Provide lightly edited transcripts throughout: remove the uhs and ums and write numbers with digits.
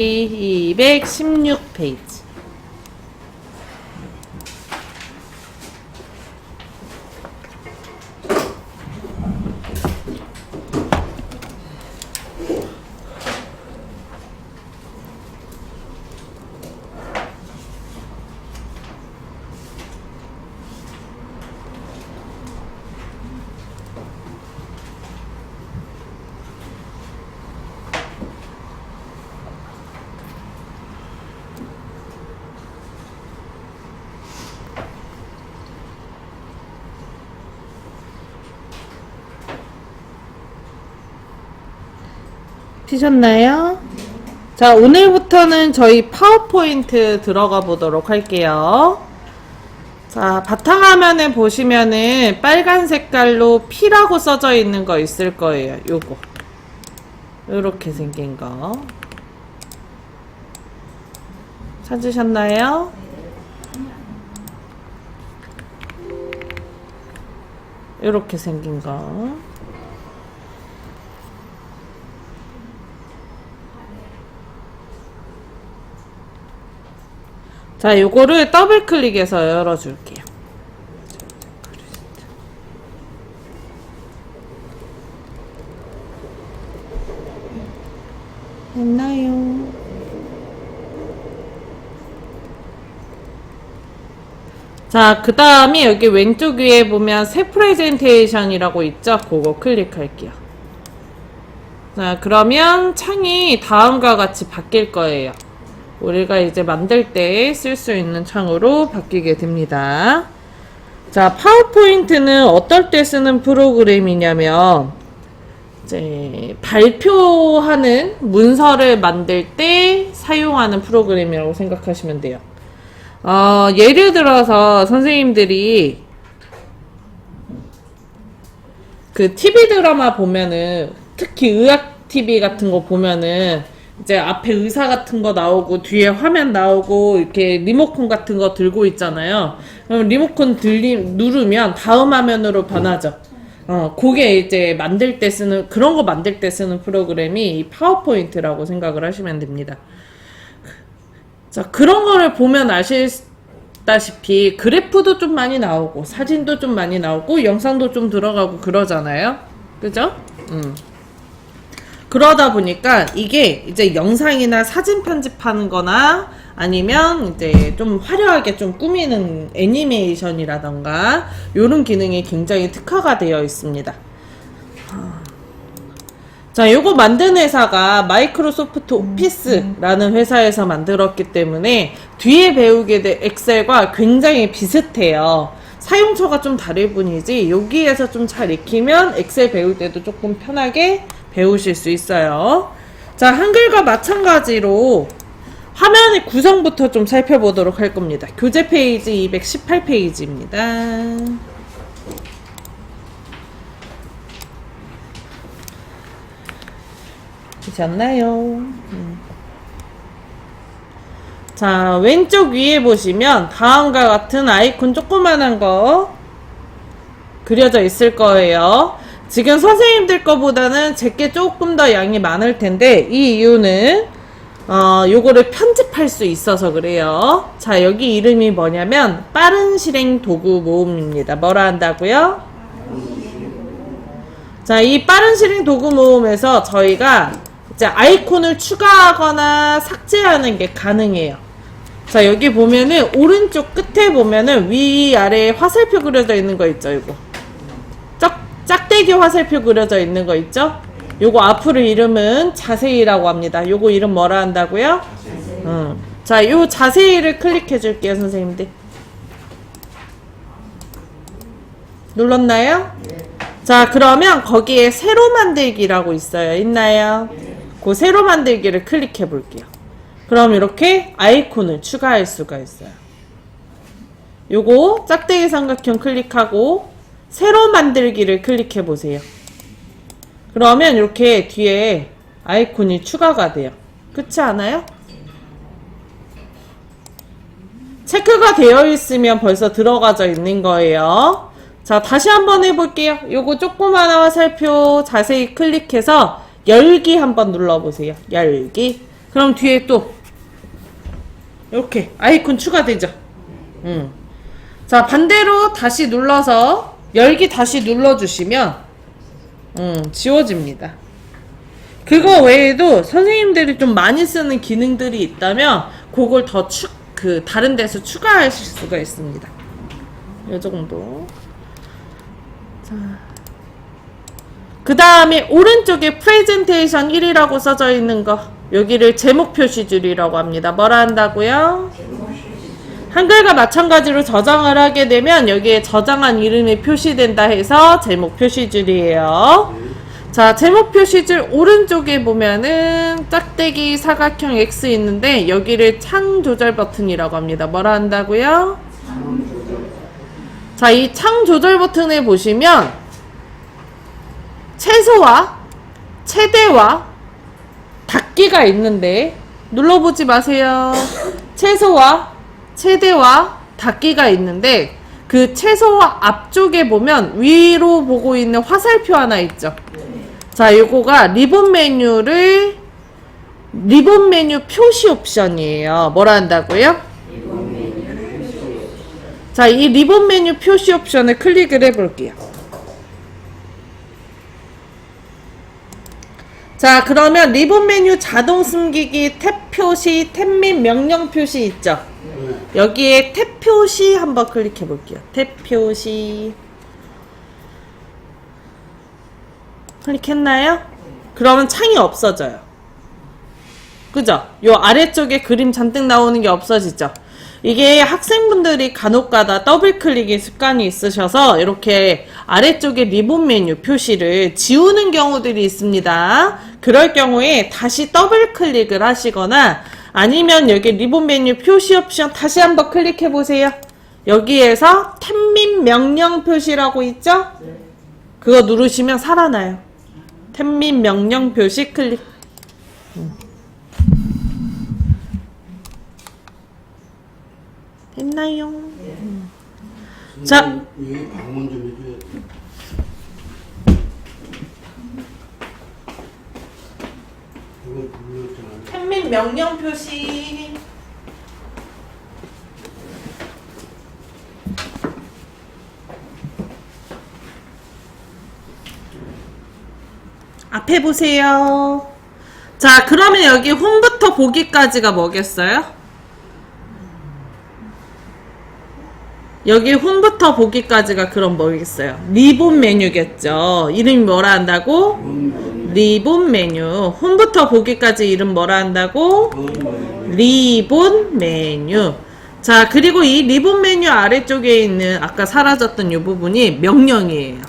216페이지. 피셨나요? 자, 오늘부터는 저희 파워포인트 들어가 보도록 할게요. 자, 바탕화면에 보시면은 빨간 색깔로 P라고 써져 있는 거 있을 거예요. 요거. 요렇게 생긴 거. 찾으셨나요? 요렇게 생긴 거. 자, 요거를 더블 클릭해서 열어줄게요. 됐나요? 자, 그 다음에 여기 왼쪽 위에 보면 새 프레젠테이션이라고 있죠? 그거 클릭할게요. 자, 그러면 창이 다음과 같이 바뀔 거예요. 우리가 이제 만들 때 쓸 수 있는 창으로 바뀌게 됩니다. 자, 파워포인트는 어떨 때 쓰는 프로그램이냐면 이제 발표하는 문서를 만들 때 사용하는 프로그램이라고 생각하시면 돼요. 예를 들어서 선생님들이 그 TV 드라마 보면은, 특히 의학 TV 같은 거 보면은 이제 앞에 의사 같은 거 나오고 뒤에 화면 나오고 이렇게 리모컨 같은 거 들고 있잖아요. 그럼 리모컨 누르면 다음 화면으로 변하죠. 그게 이제 만들 때 쓰는, 그런 거 만들 때 쓰는 프로그램이 이 파워포인트라고 생각을 하시면 됩니다. 자, 그런 거를 보면 아시다시피 그래프도 좀 많이 나오고 사진도 좀 많이 나오고 영상도 좀 들어가고 그러잖아요. 그죠? 그러다 보니까 이게 이제 영상이나 사진 편집하는 거나 아니면 이제 좀 화려하게 좀 꾸미는 애니메이션이라던가 요런 기능이 굉장히 특화가 되어 있습니다. 자, 요거 만든 회사가 마이크로소프트 오피스라는 회사에서 만들었기 때문에 뒤에 배우게 될 엑셀과 굉장히 비슷해요. 사용처가 좀 다를 뿐이지 여기에서 좀 잘 익히면 엑셀 배울 때도 조금 편하게 배우실 수 있어요. 자, 한글과 마찬가지로 화면의 구성부터 좀 살펴보도록 할 겁니다. 교재 페이지 218페이지입니다. 보셨나요? 자, 왼쪽 위에 보시면 다음과 같은 아이콘 조그만한 거 그려져 있을 거예요. 지금 선생님들 거보다는 제게 조금 더 양이 많을 텐데 이 이유는 요거를 편집할 수 있어서 그래요. 자, 여기 이름이 뭐냐면 빠른 실행 도구 모음입니다. 뭐라 한다고요? 자, 이 빠른 실행 도구 모음에서 저희가 이제 아이콘을 추가하거나 삭제하는 게 가능해요. 자, 여기 보면은 오른쪽 끝에 보면은 위아래에 화살표 그려져 있는 거 있죠, 이거. 짝대기 화살표 그려져 있는 거 있죠? 요거 앞으로 이름은 자세히라고 합니다. 요거 이름 뭐라 한다고요? 자, 요 자세히를 클릭해 줄게요, 선생님들. 눌렀나요? 자, 그러면 거기에 새로 만들기라고 있어요. 있나요? 그 새로 만들기를 클릭해 볼게요. 그럼 이렇게 아이콘을 추가할 수가 있어요. 요거 짝대기 삼각형 클릭하고 새로 만들기를 클릭해 보세요. 그러면 이렇게 뒤에 아이콘이 추가가 돼요. 그렇지 않아요? 체크가 되어 있으면 벌써 들어가져 있는 거예요. 자, 다시 한번 해볼게요. 요거 조그마한 화살표 자세히 클릭해서 열기 한번 눌러보세요. 열기. 그럼 뒤에 또 이렇게 아이콘 추가되죠. 자, 반대로 다시 눌러서 열기 다시 눌러주시면 지워집니다. 그거 외에도 선생님들이 좀 많이 쓰는 기능들이 있다면 그걸 더 다른 데서 추가하실 수가 있습니다. 이 정도. 자, 그 다음에 오른쪽에 프레젠테이션 1이라고 써져 있는 거, 여기를 제목 표시줄이라고 합니다. 뭐라 한다고요? 한글과 마찬가지로 저장을 하게 되면 여기에 저장한 이름이 표시된다 해서 제목 표시줄이에요. 자, 제목 표시줄 오른쪽에 보면은 짝대기 사각형 X 있는데 여기를 창 조절 버튼이라고 합니다. 뭐라 한다고요? 자, 이 창 조절 버튼을 보시면 최소와 최대와 닫기가 있는데 눌러보지 마세요. 최소와 최대와 닫기가 있는데 그 최소와 앞쪽에 보면 위로 보고 있는 화살표 하나 있죠. 자, 요거가 리본 메뉴 표시 옵션이에요. 뭐라 한다고요? 자, 이 리본 메뉴 표시 옵션을 클릭을 해볼게요. 자, 그러면 리본 메뉴 자동 숨기기 탭 표시, 탭 및 명령 표시 있죠? 여기에 탭 표시 한번 클릭해 볼게요. 탭 표시. 클릭했나요? 그러면 창이 없어져요. 그죠? 요 아래쪽에 그림 잔뜩 나오는 게 없어지죠? 이게 학생분들이 간혹가다 더블 클릭의 습관이 있으셔서 이렇게 아래쪽에 리본 메뉴 표시를 지우는 경우들이 있습니다. 그럴 경우에 다시 더블 클릭을 하시거나 아니면 여기 리본 메뉴 표시 옵션 다시 한번 클릭해 보세요. 여기에서 탭 및 명령 표시라고 있죠? 그거 누르시면 살아나요. 탭 및 명령 표시 클릭. 됐나요? 자, 여기 방문 좀 해줘야 돼. 이거 눌렀잖아. 탭 및 명령 표시. 앞에 보세요. 자, 그러면 여기 홈부터 보기까지가 뭐겠어요? 여기 홈부터 보기까지가 그럼 뭐겠어요? 리본 메뉴겠죠. 이름이 뭐라 한다고? 리본 메뉴. 홈부터 보기까지 이름 뭐라 한다고? 리본 메뉴. 자, 그리고 이 리본 메뉴 아래쪽에 있는 아까 사라졌던 이 부분이 명령이에요.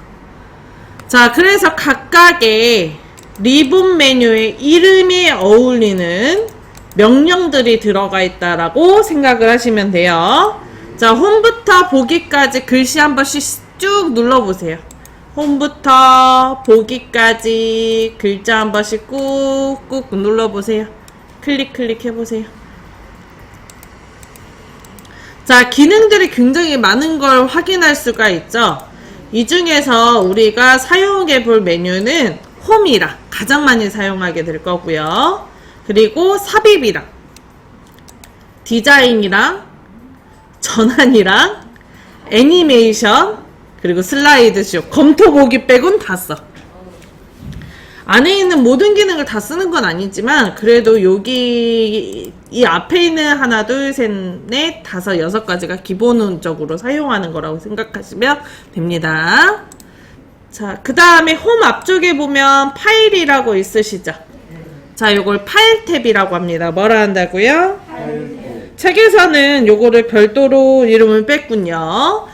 자, 그래서 각각의 리본 메뉴의 이름에 어울리는 명령들이 들어가 있다라고 생각을 하시면 돼요. 자, 홈부터 보기까지 글씨 한 번씩 쭉 눌러보세요. 홈부터 보기까지 글자 한 번씩 꾹꾹 눌러보세요. 클릭 해보세요. 자, 기능들이 굉장히 많은 걸 확인할 수가 있죠. 이 중에서 우리가 사용해 볼 메뉴는 홈이랑 가장 많이 사용하게 될 거고요. 그리고 삽입이랑 디자인이랑 전환이랑 애니메이션 그리고 슬라이드쇼 검토 보기 빼곤 다 써. 안에 있는 모든 기능을 다 쓰는 건 아니지만 그래도 여기 이 앞에 있는 하나 둘 셋 넷 다섯 여섯 가지가 기본적으로 사용하는 거라고 생각하시면 됩니다. 자, 그 다음에 홈 앞쪽에 보면 파일이라고 있으시죠? 자, 요걸 파일 탭이라고 합니다. 뭐라 한다고요? 책에서는 요거를 별도로 이름을 뺐군요.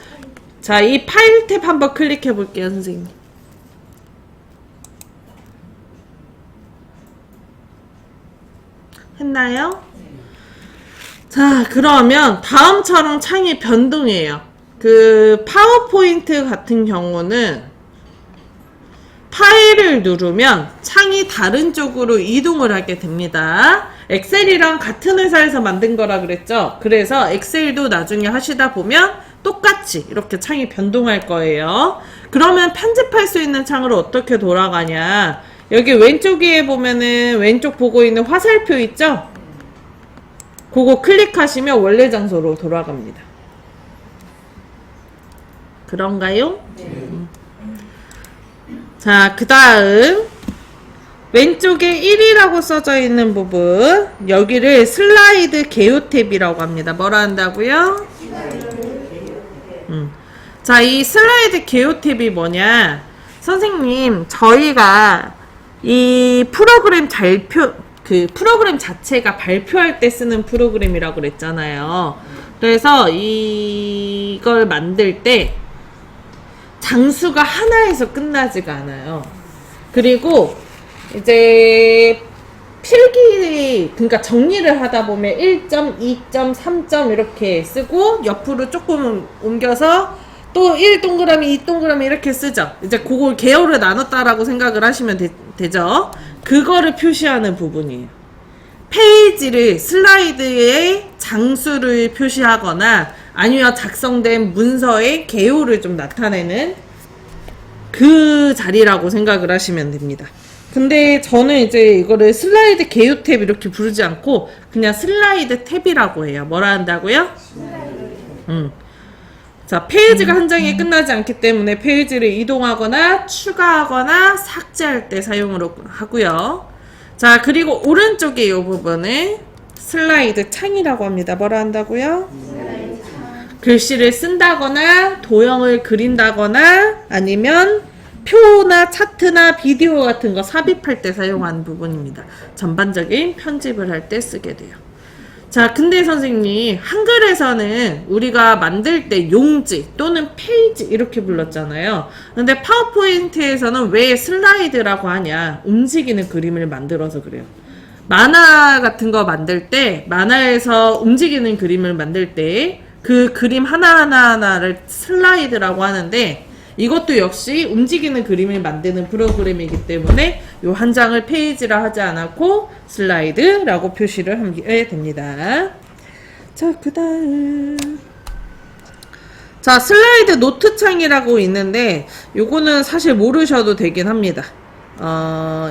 자, 이 파일 탭 한번 클릭해 볼게요, 선생님. 했나요? 자, 그러면 다음처럼 창이 변동해요. 그 파워포인트 같은 경우는 파일을 누르면 창이 다른 쪽으로 이동을 하게 됩니다. 엑셀이랑 같은 회사에서 만든 거라 그랬죠. 그래서 엑셀도 나중에 하시다 보면 똑같이 이렇게 창이 변동할 거예요. 그러면 편집할 수 있는 창으로 어떻게 돌아가냐, 여기 왼쪽 위에 보면은 왼쪽 보고 있는 화살표 있죠? 그거 클릭하시면 원래 장소로 돌아갑니다. 그런가요? 자, 그 다음 왼쪽에 1이라고 써져 있는 부분, 여기를 슬라이드 개요 탭이라고 합니다. 뭐라 한다고요? 자, 이 슬라이드 개요 탭이 뭐냐? 선생님, 저희가 이 프로그램 프로그램 자체가 발표할 때 쓰는 프로그램이라고 그랬잖아요. 그래서 이걸 만들 때 장수가 하나에서 끝나지가 않아요. 그리고 이제 필기, 그러니까 정리를 하다 보면 1점, 2점, 3점 이렇게 쓰고 옆으로 조금 옮겨서 또 1동그라미, 2동그라미 이렇게 쓰죠. 이제 그걸 개요를 나눴다라고 생각을 하시면 되죠. 그거를 표시하는 부분이에요. 페이지를 슬라이드에 장수를 표시하거나 아니면 작성된 문서의 개요를 좀 나타내는 그 자리라고 생각을 하시면 됩니다. 근데 저는 이제 이거를 슬라이드 개요 탭 이렇게 부르지 않고 그냥 슬라이드 탭이라고 해요. 뭐라 한다고요? 자, 페이지가 한 장에 끝나지 않기 때문에 페이지를 이동하거나 추가하거나 삭제할 때 사용을 하고요. 자, 그리고 오른쪽에 이 부분을 슬라이드 창이라고 합니다. 뭐라 한다고요? 글씨를 쓴다거나 도형을 그린다거나 아니면 표나 차트나 비디오 같은 거 삽입할 때 사용하는 부분입니다. 전반적인 편집을 할 때 쓰게 돼요. 자, 근데 선생님, 한글에서는 우리가 만들 때 용지 또는 페이지 이렇게 불렀잖아요. 근데 파워포인트에서는 왜 슬라이드라고 하냐? 움직이는 그림을 만들어서 그래요. 만화 같은 거 만들 때, 만화에서 움직이는 그림을 만들 때 그 그림 하나하나를 슬라이드라고 하는데, 이것도 역시 움직이는 그림을 만드는 프로그램이기 때문에 요 한 장을 페이지라 하지 않았고 슬라이드라고 표시를 하게 됩니다. 자, 그 다음 자, 슬라이드 노트 창이라고 있는데 요거는 사실 모르셔도 되긴 합니다.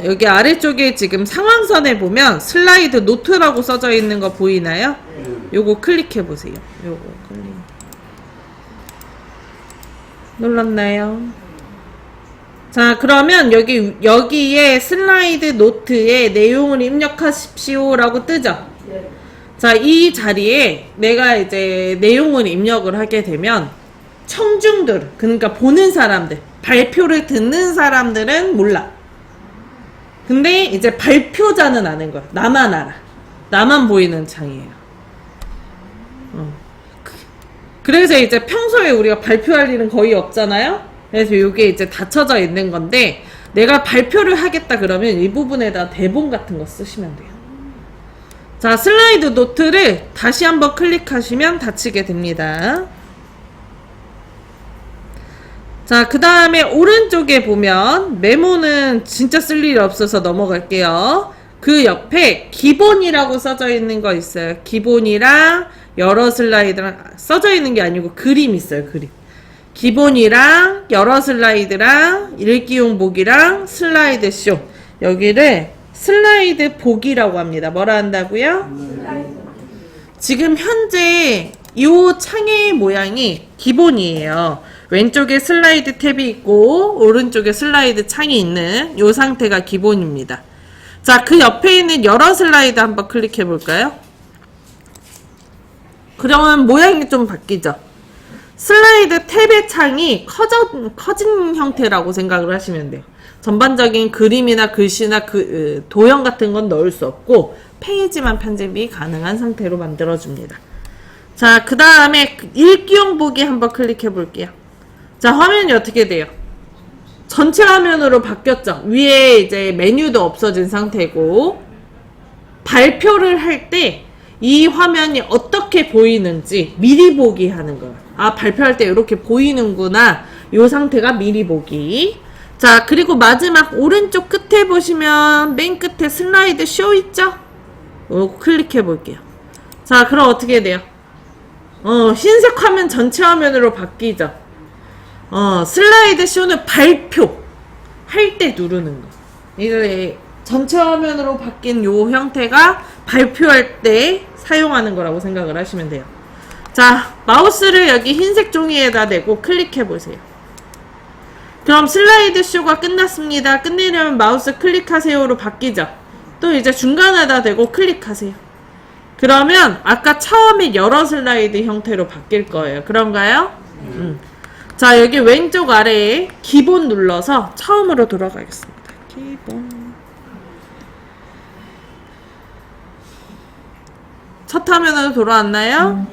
여기 아래쪽에 지금 상황선에 보면 슬라이드 노트라고 써져 있는 거 보이나요? 요거 클릭해 보세요. 요거 클릭 눌렀나요? 자, 그러면 여기에 슬라이드 노트에 내용을 입력하십시오 라고 뜨죠? 자, 이 자리에 내가 이제 내용을 입력을 하게 되면 청중들, 그러니까 보는 사람들, 발표를 듣는 사람들은 몰라. 근데 이제 발표자는 아는 거야. 나만 알아. 나만 보이는 창이에요. 그래서 이제 평소에 우리가 발표할 일은 거의 없잖아요. 그래서 이게 이제 닫혀져 있는 건데 내가 발표를 하겠다 그러면 이 부분에다 대본 같은 거 쓰시면 돼요. 자, 슬라이드 노트를 다시 한번 클릭하시면 닫히게 됩니다. 자, 그 다음에 오른쪽에 보면 메모는 진짜 쓸 일이 없어서 넘어갈게요. 그 옆에 기본이라고 써져 있는 거 있어요. 기본이랑 여러 슬라이드랑 써져 있는 게 아니고 그림 있어요. 그림. 기본이랑 여러 슬라이드랑 읽기용 보기랑 슬라이드 쇼. 여기를 슬라이드 보기라고 합니다. 뭐라 한다고요? 지금 현재 이 창의 모양이 기본이에요. 왼쪽에 슬라이드 탭이 있고 오른쪽에 슬라이드 창이 있는 이 상태가 기본입니다. 자, 그 옆에 있는 여러 슬라이드 한번 클릭해 볼까요? 그러면 모양이 좀 바뀌죠. 슬라이드 탭의 창이 커진 형태라고 생각을 하시면 돼요. 전반적인 그림이나 글씨나 도형 같은 건 넣을 수 없고 페이지만 편집이 가능한 상태로 만들어줍니다. 자, 그 다음에 읽기용 보기 한번 클릭해 볼게요. 자, 화면이 어떻게 돼요? 전체 화면으로 바뀌었죠. 위에 이제 메뉴도 없어진 상태고 발표를 할 때 이 화면이 어떻게 보이는지 미리 보기 하는 거예요. 아, 발표할 때 이렇게 보이는구나. 이 상태가 미리 보기. 자, 그리고 마지막 오른쪽 끝에 보시면 맨 끝에 슬라이드 쇼 있죠? 클릭해 볼게요. 자, 그럼 어떻게 돼요? 흰색 화면 전체 화면으로 바뀌죠. 슬라이드 쇼는 발표 할 때 누르는 거. 이제 전체 화면으로 바뀐 요 형태가 발표할 때 사용하는 거라고 생각을 하시면 돼요. 자, 마우스를 여기 흰색 종이에다 대고 클릭해 보세요. 그럼 슬라이드 쇼가 끝났습니다. 끝내려면 마우스 클릭하세요로 바뀌죠. 또 이제 중간에다 대고 클릭하세요. 그러면 아까 처음에 여러 슬라이드 형태로 바뀔 거예요. 그런가요? 자, 여기 왼쪽 아래에 기본 눌러서 처음으로 돌아가겠습니다. 기본. 첫 화면으로 돌아왔나요?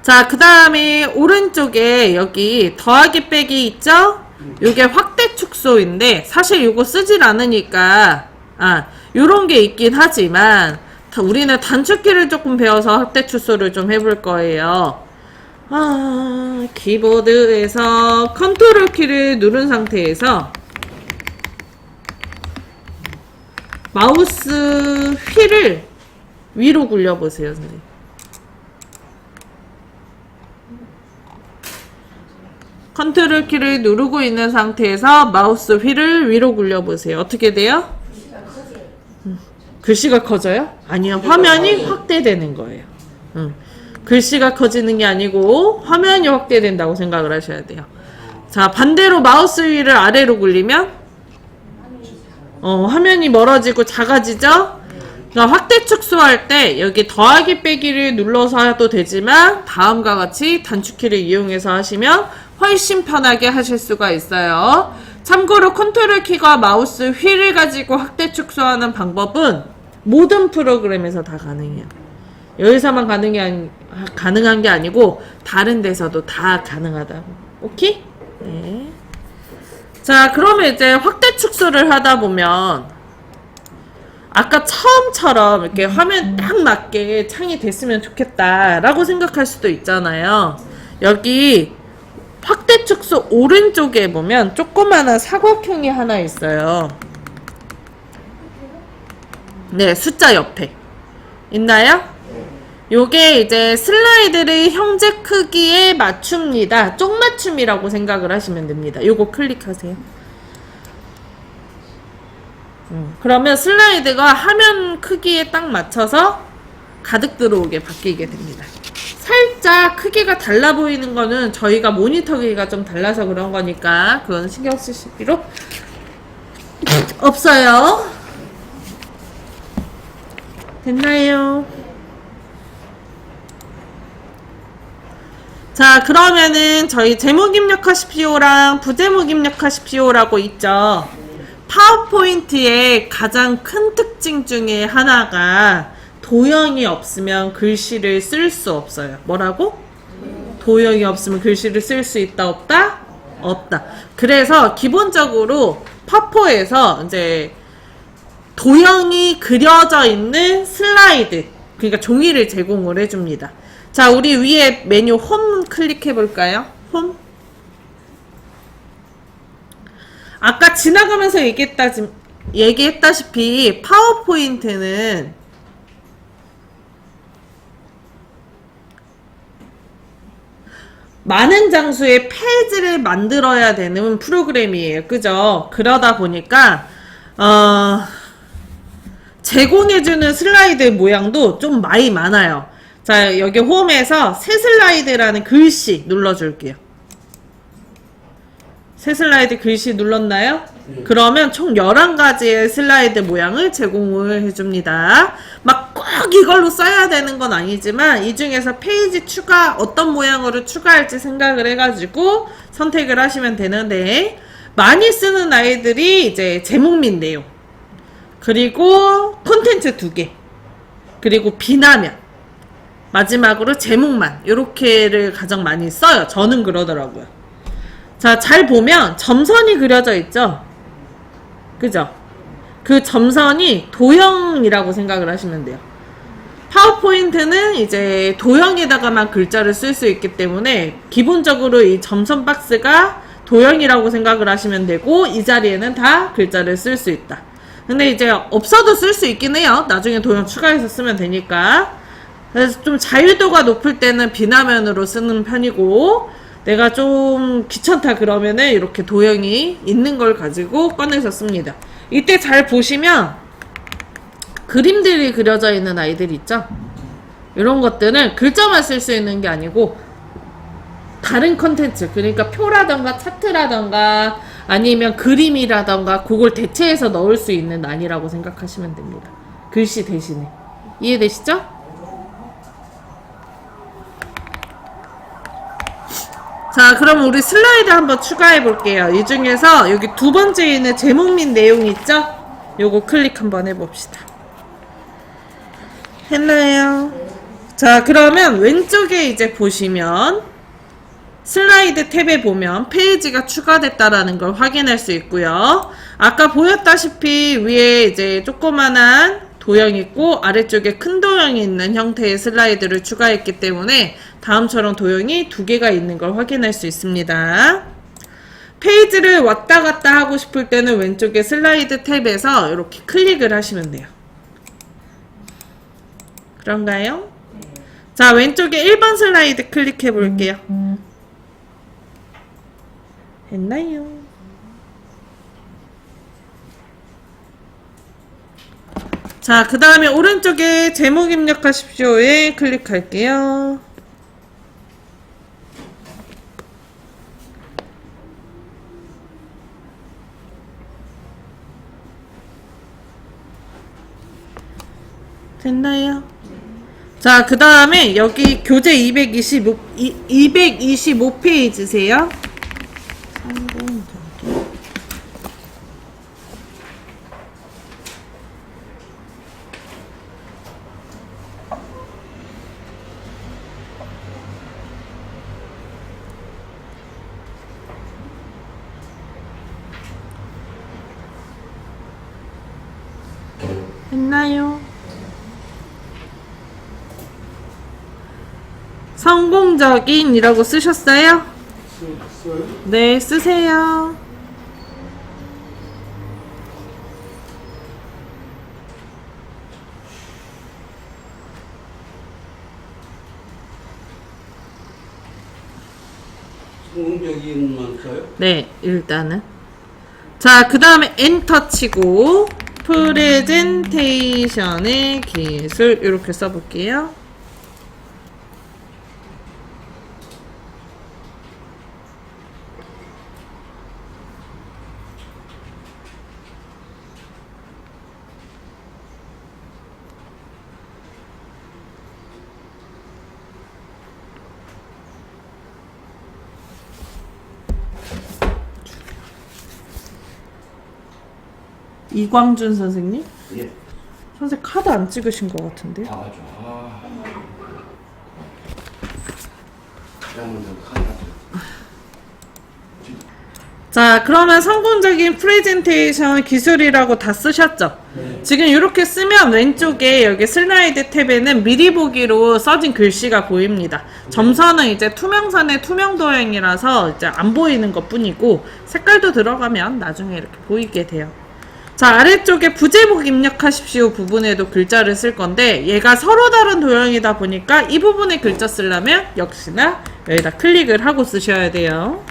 자, 그 다음에 오른쪽에 여기 더하기 빼기 있죠? 요게 확대 축소인데 사실 요거 쓰질 않으니까 요런 게 있긴 하지만 우리는 단축키를 조금 배워서 확대 축소를 좀 해볼 거예요. 키보드에서 컨트롤 키를 누른 상태에서 마우스 휠을 위로 굴려보세요, 선생님. 컨트롤 키를 누르고 있는 상태에서 마우스 휠을 위로 굴려보세요. 어떻게 돼요? 글씨가 커져요? 아니요. 화면이 확대되는 거예요. 글씨가 커지는 게 아니고 화면이 확대된다고 생각을 하셔야 돼요. 자, 반대로 마우스 휠을 아래로 굴리면 화면이 멀어지고 작아지죠? 그러니까 확대 축소할 때 여기 더하기 빼기를 눌러서 해도 되지만 다음과 같이 단축키를 이용해서 하시면 훨씬 편하게 하실 수가 있어요. 참고로 컨트롤 키가 마우스 휠을 가지고 확대 축소하는 방법은 모든 프로그램에서 다 가능해요. 여기서만 가능한 게 아니고 다른 데서도 다 가능하다고. 오케이? 네. 자, 그러면 이제 확대 축소를 하다 보면 아까 처음처럼 이렇게 화면 딱 맞게 창이 됐으면 좋겠다라고 생각할 수도 있잖아요. 여기 확대 축소 오른쪽에 보면 조그마한 사각형이 하나 있어요. 네, 숫자 옆에 있나요? 요게 이제 슬라이드를 형제 크기에 맞춥니다. 쪽맞춤이라고 생각을 하시면 됩니다. 요거 클릭하세요. 그러면 슬라이드가 화면 크기에 딱 맞춰서 가득 들어오게 바뀌게 됩니다. 살짝 크기가 달라 보이는 거는 저희가 모니터 크기가 좀 달라서 그런 거니까 그건 신경 쓰실 필요 없어요. 됐나요? 자, 그러면은 저희 제목 입력하십시오랑 부제목 입력하십시오라고 있죠. 파워포인트의 가장 큰 특징 중에 하나가 도형이 없으면 글씨를 쓸 수 없어요. 뭐라고? 도형이 없으면 글씨를 쓸 수 있다, 없다? 없다. 그래서 기본적으로 파포에서 이제 도형이 그려져 있는 슬라이드, 그러니까 종이를 제공을 해줍니다. 자, 우리 위에 메뉴 홈 클릭해 볼까요? 홈. 아까 지나가면서 얘기했다시피 파워포인트는 많은 장수의 페이지를 만들어야 되는 프로그램이에요. 그죠? 그러다 보니까 제공해주는 슬라이드 모양도 좀 많이 많아요. 자, 여기 홈에서 새 슬라이드라는 글씨 눌러줄게요. 새 슬라이드 글씨 눌렀나요? 네. 그러면 총 11가지의 슬라이드 모양을 제공을 해줍니다. 막 꼭 이걸로 써야 되는 건 아니지만 이 중에서 페이지 어떤 모양으로 추가할지 생각을 해가지고 선택을 하시면 되는데, 많이 쓰는 아이들이 이제 제목 및 내용, 그리고 콘텐츠 2개, 그리고 비나면, 마지막으로 제목만, 요렇게를 가장 많이 써요. 저는 그러더라고요. 자, 잘 보면 점선이 그려져 있죠? 그죠? 그 점선이 도형이라고 생각을 하시면 돼요. 파워포인트는 이제 도형에다가만 글자를 쓸 수 있기 때문에 기본적으로 이 점선 박스가 도형이라고 생각을 하시면 되고, 이 자리에는 다 글자를 쓸 수 있다. 근데 이제 없어도 쓸 수 있긴 해요. 나중에 도형 추가해서 쓰면 되니까. 그래서 좀 자유도가 높을 때는 비나면으로 쓰는 편이고, 내가 좀 귀찮다 그러면은 이렇게 도형이 있는 걸 가지고 꺼내서 씁니다. 이때 잘 보시면 그림들이 그려져 있는 아이들 있죠? 이런 것들은 글자만 쓸 수 있는 게 아니고 다른 컨텐츠, 그러니까 표라던가 차트라던가 아니면 그림이라던가 그걸 대체해서 넣을 수 있는 난이라고 생각하시면 됩니다. 글씨 대신에. 이해되시죠? 자, 그럼 우리 슬라이드 한번 추가해 볼게요. 이 중에서 여기 두 번째에 있는 제목 및 내용 있죠? 요거 클릭 한번 해봅시다. 했나요? 자, 그러면 왼쪽에 이제 보시면 슬라이드 탭에 보면 페이지가 추가됐다라는 걸 확인할 수 있고요. 아까 보였다시피 위에 이제 조그만한 도형이 있고 아래쪽에 큰 도형이 있는 형태의 슬라이드를 추가했기 때문에 다음처럼 도형이 두 개가 있는 걸 확인할 수 있습니다. 페이지를 왔다 갔다 하고 싶을 때는 왼쪽에 슬라이드 탭에서 이렇게 클릭을 하시면 돼요. 그런가요? 자, 왼쪽에 1번 슬라이드 클릭해 볼게요. 했나요? 자, 그 다음에 오른쪽에 제목 입력하십시오에 클릭할게요. 됐나요? 자, 그 다음에 여기 교재 225페이지세요. 했나요? 성공적인이라고 쓰셨어요? 써요? 네, 쓰세요. 성공적인만 써요? 네, 일단은. 자, 그 다음에 엔터 치고 프레젠테이션의 기술 이렇게 써볼게요. 이광준 선생님? 예. 선생님 카드 안 찍으신 것 같은데? 아, 맞아. 그냥 먼저 카드. 자, 그러면 성공적인 프레젠테이션 기술이라고 다 쓰셨죠? 네. 지금 이렇게 쓰면 왼쪽에 여기 슬라이드 탭에는 미리 보기로 써진 글씨가 보입니다. 점선은 이제 투명선의 투명 도형이라서 이제 안 보이는 것 뿐이고 색깔도 들어가면 나중에 이렇게 보이게 돼요. 자, 아래쪽에 부제목 입력하십시오 부분에도 글자를 쓸 건데 얘가 서로 다른 도형이다 보니까 이 부분에 글자 쓰려면 역시나 여기다 클릭을 하고 쓰셔야 돼요.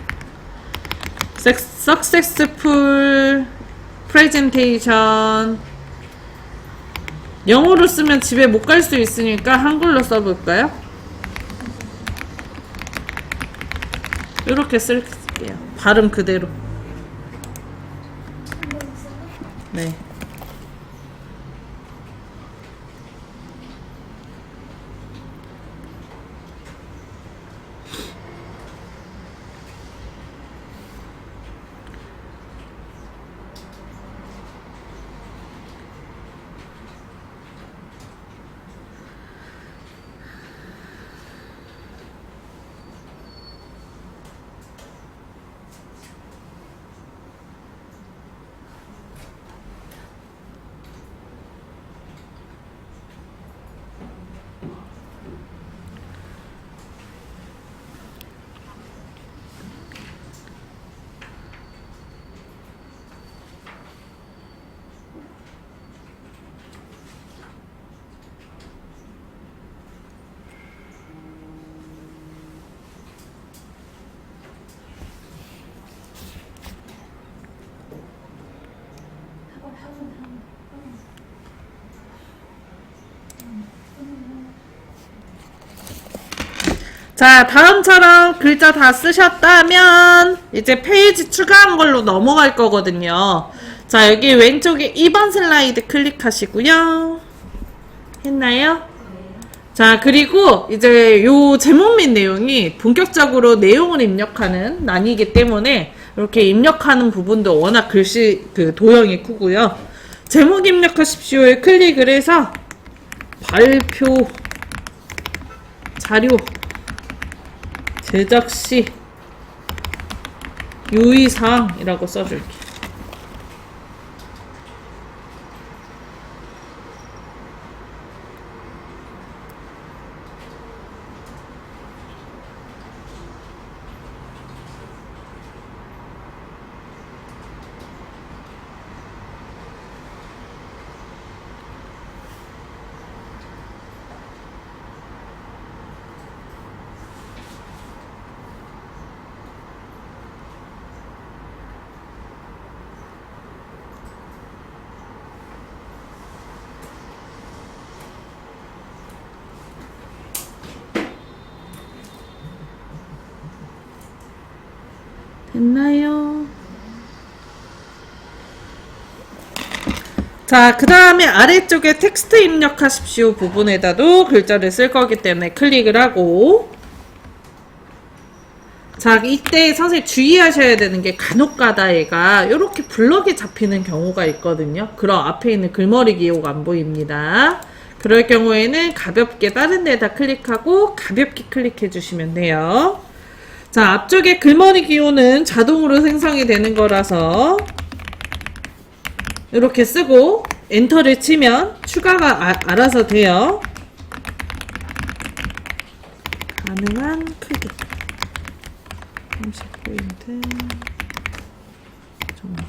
Successful Presentation. 영어로 쓰면 집에 못 갈 수 있으니까 한글로 써볼까요? 이렇게 쓸게요. 발음 그대로. 네. 자, 다음처럼 글자 다 쓰셨다면 이제 페이지 추가한 걸로 넘어갈 거거든요. 자, 여기 왼쪽에 2번 슬라이드 클릭하시고요. 했나요? 자, 그리고 이제 요 제목 및 내용이 본격적으로 내용을 입력하는 난이기 때문에 이렇게 입력하는 부분도 워낙 글씨 도형이 크고요. 제목 입력하십시오에 클릭을 해서 발표 자료 제작 시 유의사항이라고 써줄게. 됐나요? 자, 그 다음에 아래쪽에 텍스트 입력하십시오 부분에다도 글자를 쓸 거기 때문에 클릭을 하고, 자, 이때 선생님 주의하셔야 되는 게 간혹가다 얘가 이렇게 블럭이 잡히는 경우가 있거든요. 그럼 앞에 있는 글머리 기호가 안 보입니다. 그럴 경우에는 가볍게 다른 데다 클릭하고 가볍게 클릭해 주시면 돼요. 자, 앞쪽에 글머리 기호는 자동으로 생성이 되는 거라서 이렇게 쓰고 엔터를 치면 추가가 알아서 돼요. 가능한 크기 30포인트 정도.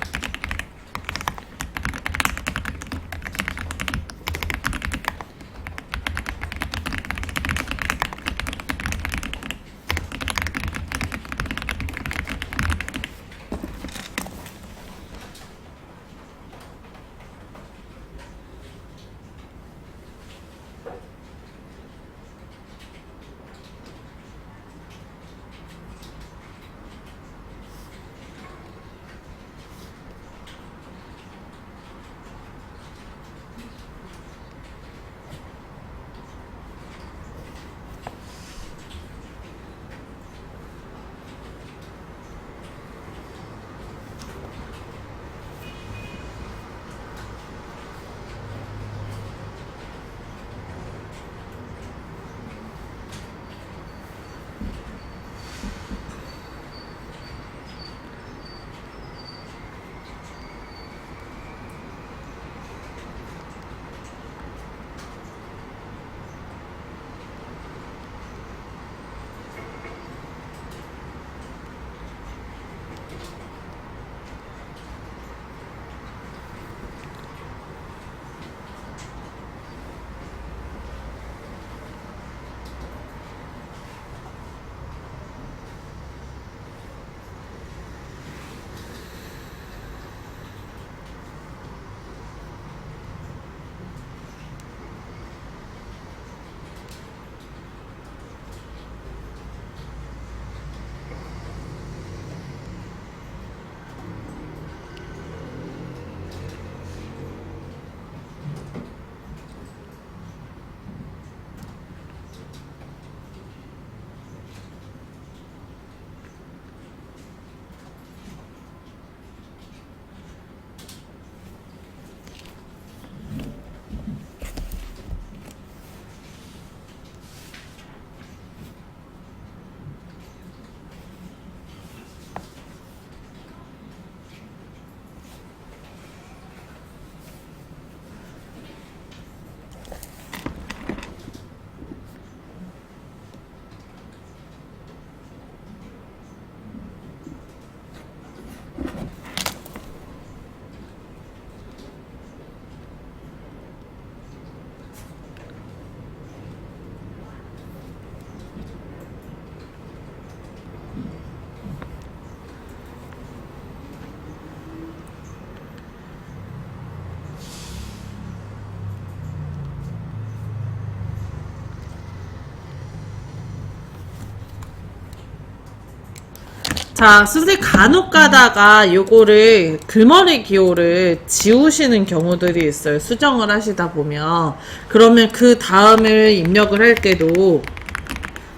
자, 선생님 간혹 가다가 요거를 글머리 기호를 지우시는 경우들이 있어요. 수정을 하시다 보면. 그러면 그 다음을 입력을 할 때도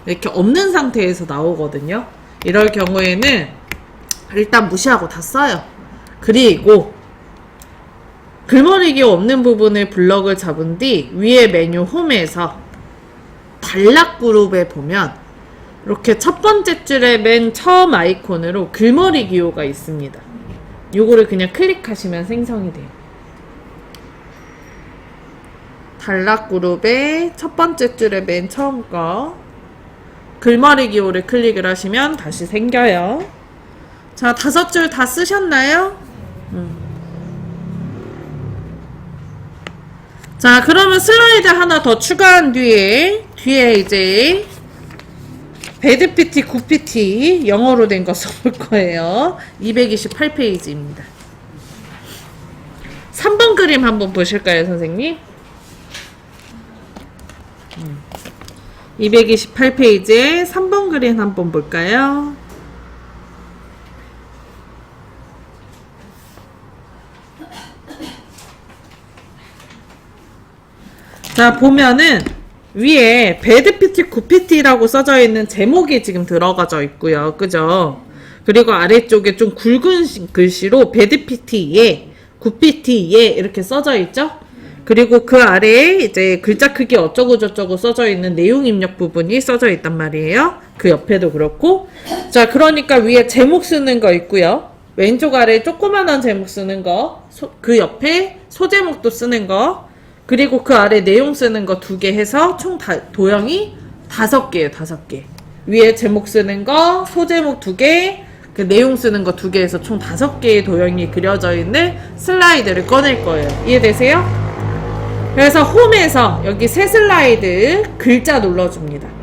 이렇게 없는 상태에서 나오거든요. 이럴 경우에는 일단 무시하고 다 써요. 그리고 글머리 기호 없는 부분을 블럭을 잡은 뒤 위에 메뉴 홈에서 단락 그룹에 보면 이렇게 첫 번째 줄의 맨 처음 아이콘으로 글머리 기호가 있습니다. 요거를 그냥 클릭하시면 생성이 돼요. 단락 그룹의 첫 번째 줄의 맨 처음 거 글머리 기호를 클릭을 하시면 다시 생겨요. 자, 5줄 다 쓰셨나요? 자, 그러면 슬라이드 하나 더 추가한 뒤에 이제 배드PT, 굿PT 영어로 된 거 써볼 거예요. 228페이지입니다. 3번 그림 한번 보실까요, 선생님? 228페이지에 3번 그림 한번 볼까요? 자, 보면은 위에 배드PT, 굿PT라고 써져 있는 제목이 지금 들어가져 있고요. 그죠? 그리고 아래쪽에 좀 굵은 글씨로 배드PT 예, 굿PT 예 이렇게 써져 있죠? 그리고 그 아래에 이제 글자 크기 어쩌고 저쩌고 써져 있는 내용 입력 부분이 써져 있단 말이에요. 그 옆에도 그렇고. 자, 그러니까 위에 제목 쓰는 거 있고요. 왼쪽 아래에 조그만한 제목 쓰는 거, 그 옆에 소제목도 쓰는 거, 그리고 그 아래 내용 쓰는 거 2개 해서 총 도형이 5개예요, 5개. 위에 제목 쓰는 거, 소제목 2개, 그 내용 쓰는 거 2개 해서 총 5개의 도형이 그려져 있는 슬라이드를 꺼낼 거예요. 이해되세요? 그래서 홈에서 여기 새 슬라이드 글자 눌러줍니다.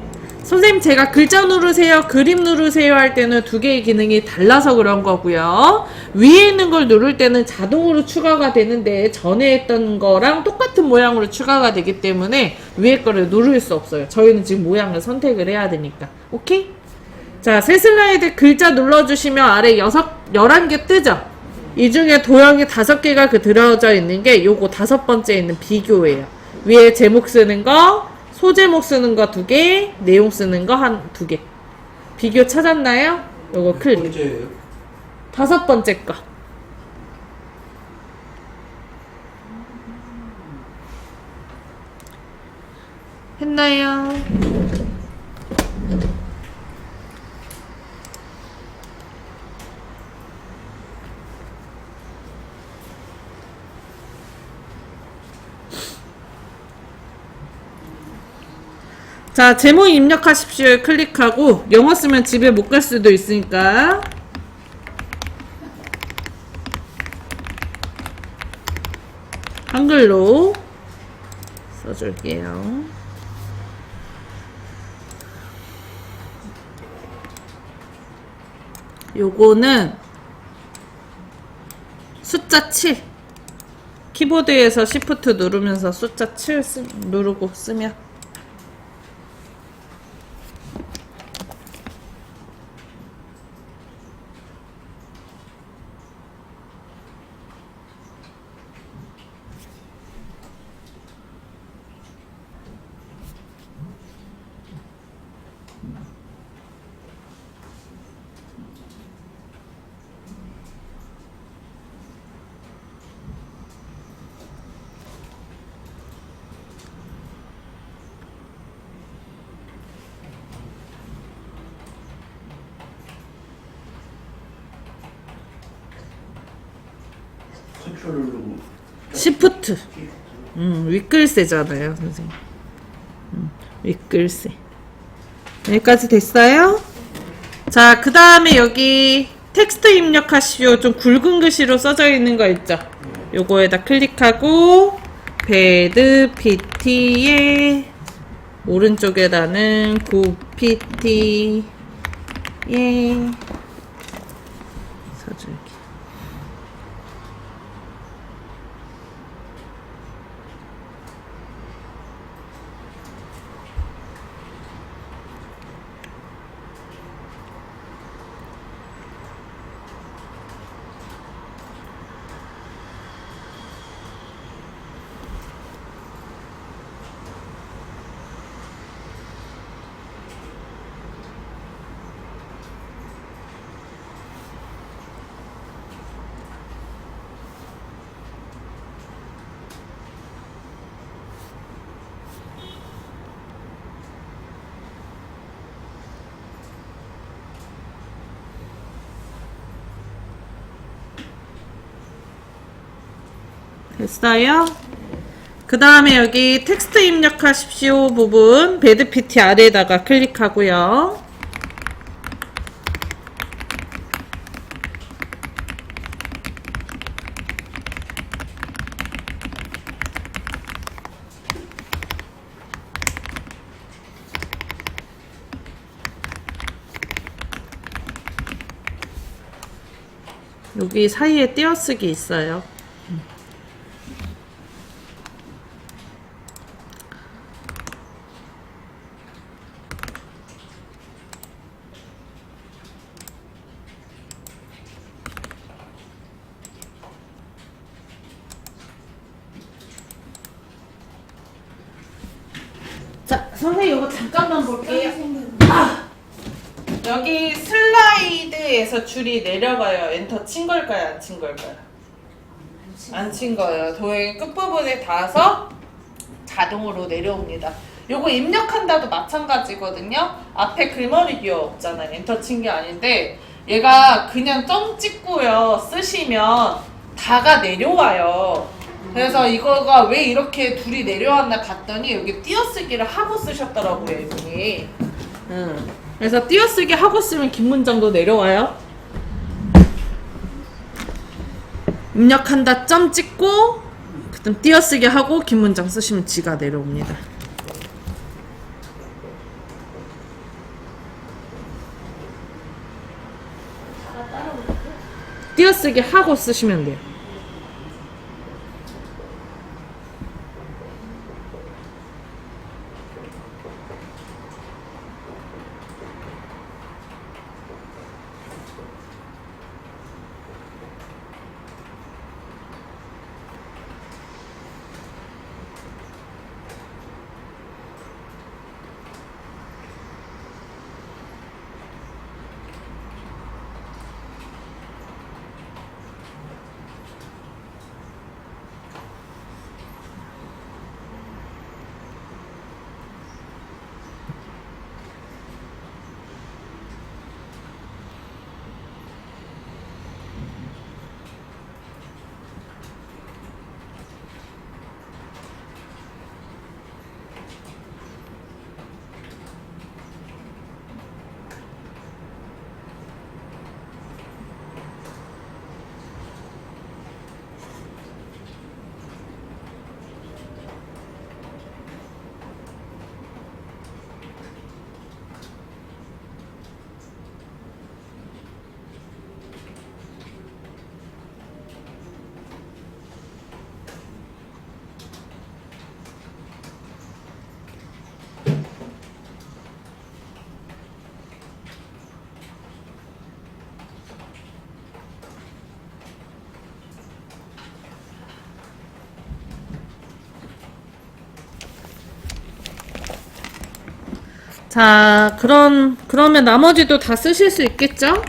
선생님, 제가 글자 누르세요, 그림 누르세요 할 때는 2개의 기능이 달라서 그런 거고요. 위에 있는 걸 누를 때는 자동으로 추가가 되는데 전에 했던 거랑 똑같은 모양으로 추가가 되기 때문에 위에 거를 누를 수 없어요. 저희는 지금 모양을 선택을 해야 되니까. 오케이? 자, 새 슬라이드 글자 눌러주시면 아래 11개 뜨죠? 이 중에 도형이 5개가 들어져 있는 게 요거 5번째에 있는 비교예요. 위에 제목 쓰는 거, 소제목 쓰는 거 2개, 내용 쓰는 거 2개. 비교 찾았나요? 요거 클릭. 번째예요. 5번째 거. 했나요? 자, 제목 입력하십시오 클릭하고 영어 쓰면 집에 못 갈 수도 있으니까 한글로 써줄게요. 요거는 숫자 7 키보드에서 Shift 누르면서 숫자 7 누르고 쓰면 컨트롤 누르고. Shift 윗글씨잖아요 선생님. 윗글씨 여기까지 됐어요? 자, 그 다음에 여기 텍스트 입력하시오. 좀 굵은 글씨로 써져 있는 거 있죠? 요거에다 클릭하고 배드PT의 오른쪽에다는 굿PT의 서줄게. 됐어요? 그 다음에 여기 텍스트 입력하십시오 부분 배드 PT 아래에다가 클릭하고요. 여기 사이에 띄어쓰기 있어요. 자, 선생님 이거 잠깐만 볼게요. 여기 슬라이드에서 줄이 내려가요. 엔터 친 걸까요? 안 친 걸까요? 안 친 거예요. 도형이 끝부분에 닿아서 자동으로 내려옵니다. 요거 입력한다도 마찬가지거든요. 앞에 글머리 기호 없잖아요. 엔터 친 게 아닌데 얘가 그냥 점 찍고요. 쓰시면 다가 내려와요. 그래서 이거가 왜 이렇게 둘이 내려왔나 봤더니 여기 띄어쓰기를 하고 쓰셨더라고요, 이분이. 그래서 띄어쓰기 하고 쓰면 긴 문장도 내려와요. 입력한다 점 찍고 그다음 띄어쓰기 하고 긴 문장 쓰시면 지가 내려옵니다. 띄어쓰기 하고 쓰시면 돼요. 자, 그러면 나머지도 다 쓰실 수 있겠죠?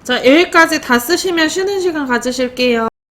자, 여기까지 다 쓰시면 쉬는 시간 가지실게요.